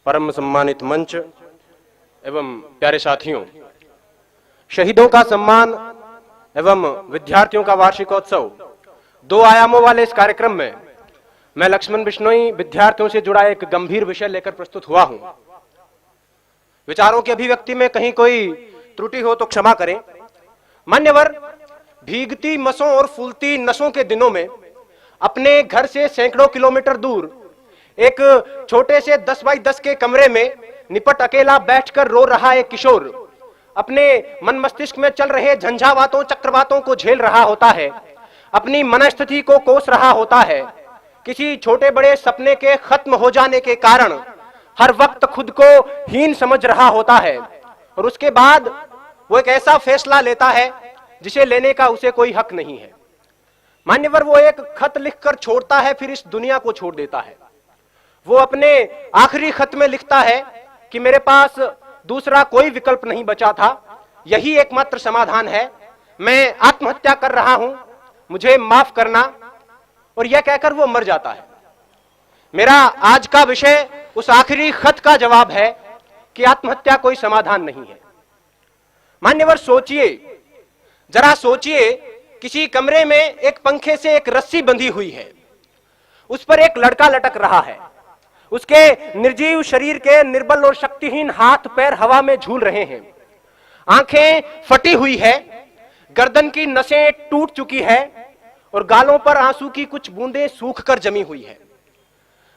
परम सम्मानित मंच एवं प्यारे साथियों, शहीदों का सम्मान एवं विद्यार्थियों का वार्षिकोत्सव दो आयामों वाले इस कार्यक्रम में मैं लक्ष्मण बिश्नोई विद्यार्थियों से जुड़ा एक गंभीर विषय लेकर प्रस्तुत हुआ हूं। विचारों की अभिव्यक्ति में कहीं कोई त्रुटि हो तो क्षमा करें। मान्यवर, भीगती मसों और फूलती नसों के दिनों में अपने घर से सैकड़ों किलोमीटर दूर एक छोटे से 10 बाई 10 के कमरे में निपट अकेला बैठकर रो रहा एक किशोर अपने मन मस्तिष्क में चल रहे झंझावातों चक्रवातों को झेल रहा होता है, अपनी मनस्थिति को कोस रहा होता है। किसी छोटे बड़े सपने के खत्म हो जाने के कारण हर वक्त खुद को हीन समझ रहा होता है और उसके बाद वो एक ऐसा फैसला लेता है जिसे लेने का उसे कोई हक नहीं है। मान्यवर, वो एक खत लिखकर छोड़ता है, फिर इस दुनिया को छोड़ देता है। वो अपने आखिरी खत में लिखता है कि मेरे पास दूसरा कोई विकल्प नहीं बचा था, यही एकमात्र समाधान है, मैं आत्महत्या कर रहा हूं, मुझे माफ करना। और यह कहकर वो मर जाता है। मेरा आज का विषय उस आखिरी खत का जवाब है कि आत्महत्या कोई समाधान नहीं है। मान्यवर, सोचिए, जरा सोचिए, किसी कमरे में एक पंखे से एक रस्सी बंधी हुई है, उस पर एक लड़का लटक रहा है, उसके निर्जीव शरीर के निर्बल और शक्तिहीन हाथ पैर हवा में झूल रहे हैं, आंखें फटी हुई है, गर्दन की नसें टूट चुकी है और गालों पर आंसू की कुछ बूंदें सूखकर जमी हुई है।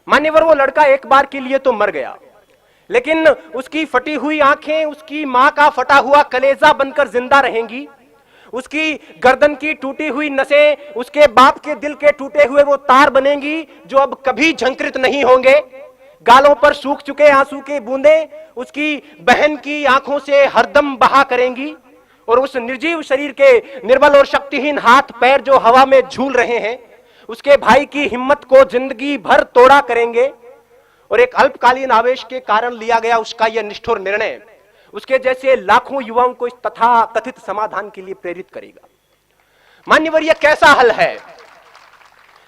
मान्यवर, वो लड़का एक बार के लिए तो मर गया, लेकिन उसकी फटी हुई आंखें उसकी मां का फटा हुआ कलेजा बनकर जिंदा रहेंगी। उसकी गर्दन की टूटी हुई नसें उसके बाप के दिल के टूटे हुए वो तार बनेंगी जो अब कभी झंकृत नहीं होंगे। गालों पर सूख चुके आंसू की बूंदें उसकी बहन की आंखों से हरदम बहा करेंगी और उस निर्जीव शरीर के निर्बल और शक्तिहीन हाथ पैर जो हवा में झूल रहे हैं उसके भाई की हिम्मत को जिंदगी भर तोड़ा करेंगे। और एक अल्पकालीन आवेश के कारण लिया गया उसका यह निष्ठुर निर्णय उसके जैसे लाखों युवाओं को इस तथा कथित समाधान के लिए प्रेरित करेगा। मान्यवर, यह कैसा हल है?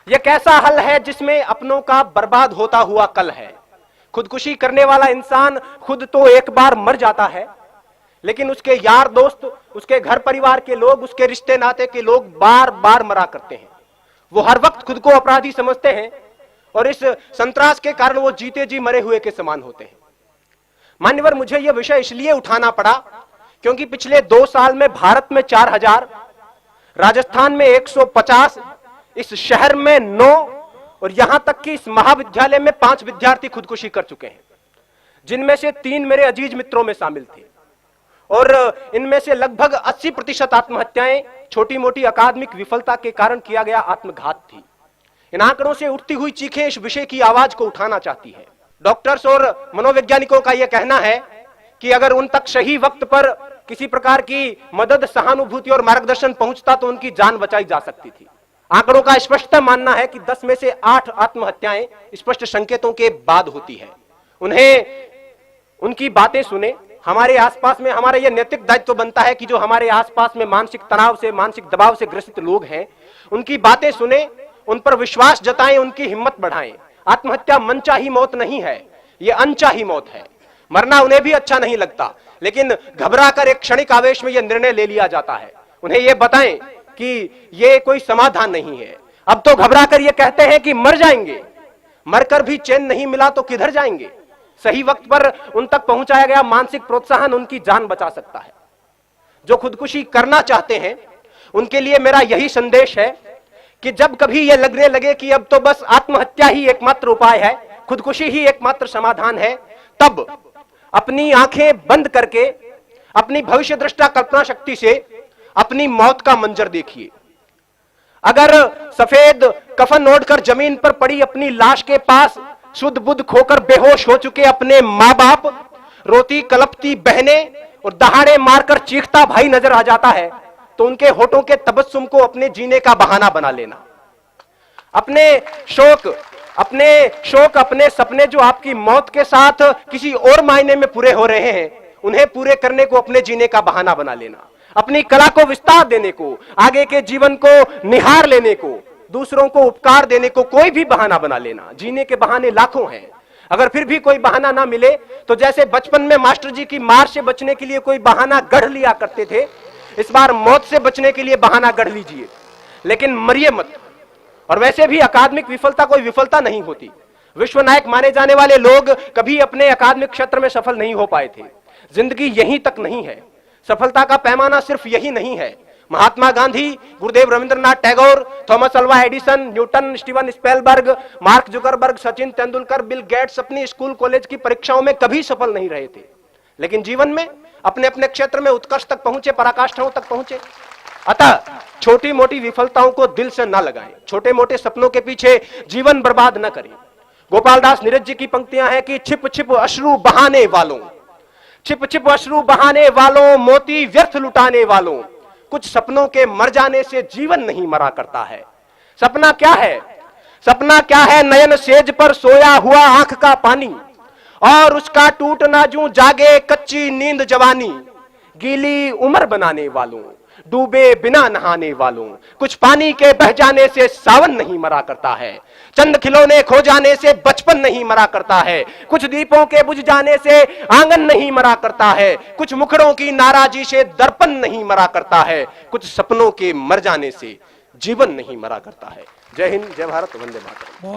यह कैसा हल है जिसमें अपनों का बर्बाद होता हुआ कल है। खुदकुशी करने वाला इंसान खुद तो एक बार मर जाता है, लेकिन उसके यार दोस्त, उसके घर परिवार के लोग, उसके रिश्ते नाते के लोग बार बार मरा करते हैं। वो हर वक्त खुद को अपराधी समझते हैं और इस संतरास के कारण वो जीते जी मरे हुए के समान होते हैं। मान्यवर, मुझे यह विषय इसलिए उठाना पड़ा क्योंकि पिछले 2 साल में भारत में 4000, राजस्थान में 150, इस शहर में 9 और यहां तक कि इस महाविद्यालय में 5 विद्यार्थी खुदकुशी कर चुके हैं, जिनमें से 3 मेरे अजीज मित्रों में शामिल थे। और इनमें से लगभग 80% आत्महत्याएं छोटी मोटी अकादमिक विफलता के कारण किया गया आत्मघात थी। इन आंकड़ों से उठती हुई चीखें इस विषय की आवाज को उठाना चाहती है। डॉक्टर्स और मनोवैज्ञानिकों का यह कहना है कि अगर उन तक सही वक्त पर किसी प्रकार की मदद, सहानुभूति और मार्गदर्शन पहुंचता तो उनकी जान बचाई जा सकती थी। आंकड़ों का स्पष्ट मानना है कि 10 में से 8 आत्महत्याएं स्पष्ट संकेतों के बाद होती है। उन्हें उनकी बातें सुने। हमारे आसपास में हमारा यह नैतिक दायित्व बनता है कि जो हमारे आसपास में मानसिक तनाव से, मानसिक दबाव से ग्रसित लोग हैं, उनकी बातें सुने, उन पर विश्वास जताएं, उनकी हिम्मत बढ़ाएं। आत्महत्या मनचाही मौत नहीं है, यह अनचाही मौत है। मरना उन्हें भी अच्छा नहीं लगता, लेकिन घबराकर एक क्षणिक आवेश में यह निर्णय ले लिया जाता है। उन्हें यह बताएं कि यह कोई समाधान नहीं है। अब तो घबराकर यह कहते हैं कि मर जाएंगे, मरकर भी चैन नहीं मिला तो किधर जाएंगे। सही वक्त पर उन तक पहुंचाया गया मानसिक प्रोत्साहन उनकी जान बचा सकता है। जो खुदकुशी करना चाहते हैं उनके लिए मेरा यही संदेश है कि जब कभी यह लगने लगे कि अब तो बस आत्महत्या ही एकमात्र उपाय है, खुदकुशी ही एकमात्र समाधान है, तब अपनी आंखें बंद करके अपनी भविष्य दृष्टा कल्पना शक्ति से अपनी मौत का मंजर देखिए। अगर सफेद कफन ओढ़कर जमीन पर पड़ी अपनी लाश के पास शुद्ध बुद्ध खोकर बेहोश हो चुके अपने मां बाप, रोती कलपती बहनें और दहाड़े मारकर चीखता भाई नजर आ जाता है तो उनके होठों के तबस्सुम को अपने जीने का बहाना बना लेना। अपने शोक, अपने सपने जो आपकी मौत के साथ किसी और मायने में पूरे हो रहे हैं, उन्हें पूरे करने को अपने जीने का बहाना बना लेना। अपनी कला को विस्तार देने को, आगे के जीवन को निहार लेने को, दूसरों को उपकार देने को कोई भी बहाना बना लेना। जीने के बहाने लाखों हैं। अगर फिर भी कोई बहाना ना मिले तो जैसे बचपन में मास्टर जी की मार से बचने के लिए कोई बहाना गढ़ लिया करते थे, इस बार मौत से बचने के लिए बहाना गढ़ लीजिए, लेकिन मरिए मत। और वैसे भी अकादमिक विफलता कोई विफलता नहीं होती। विश्व नायक माने जाने वाले लोग कभी अपने अकादमिक क्षेत्र में सफल नहीं हो पाए थे। जिंदगी यहीं तक नहीं है, सफलता का पैमाना सिर्फ यही नहीं है। Mahatma Gandhi, Gurudev Rabindranath Tagore, Thomas Alva Edison, Newton, Steven Spielberg, Mark Zuckerberg, Sachin Tendulkar, Bill Gates अपनी स्कूल कॉलेज की परीक्षाओं में कभी सफल नहीं रहे थे, लेकिन जीवन में अपने अपने क्षेत्र में उत्कर्ष तक पहुंचे, पराकाष्ठाओं तक पहुंचे। अतः छोटी मोटी विफलताओं को दिल से न लगाएं, छोटे मोटे सपनों के पीछे जीवन बर्बाद न करें। गोपाल दास नीरज जी की पंक्तियां हैं कि छिप छिप अश्रु बहाने वालों, छिप छिप अश्रु बहाने वालों, मोती व्यर्थ लुटाने वालों, कुछ सपनों के मर जाने से जीवन नहीं मरा करता है। सपना क्या है? सपना क्या है? नयन सेज पर सोया हुआ आंख का पानी, और उसका टूटना जूं जागे कच्ची नींद जवानी, गीली उम्र बनाने वालों, डूबे बिना नहाने वालों, कुछ पानी के बह जाने से सावन नहीं मरा करता है, चंद खिलौने खो जाने से बचपन नहीं मरा करता है, कुछ दीपों के बुझ जाने से आंगन नहीं मरा करता है, कुछ मुखड़ों की नाराजी से दर्पण नहीं मरा करता है, कुछ सपनों के मर जाने से जीवन नहीं मरा करता है। जय हिंद, जय भारत, वंदे मातरम।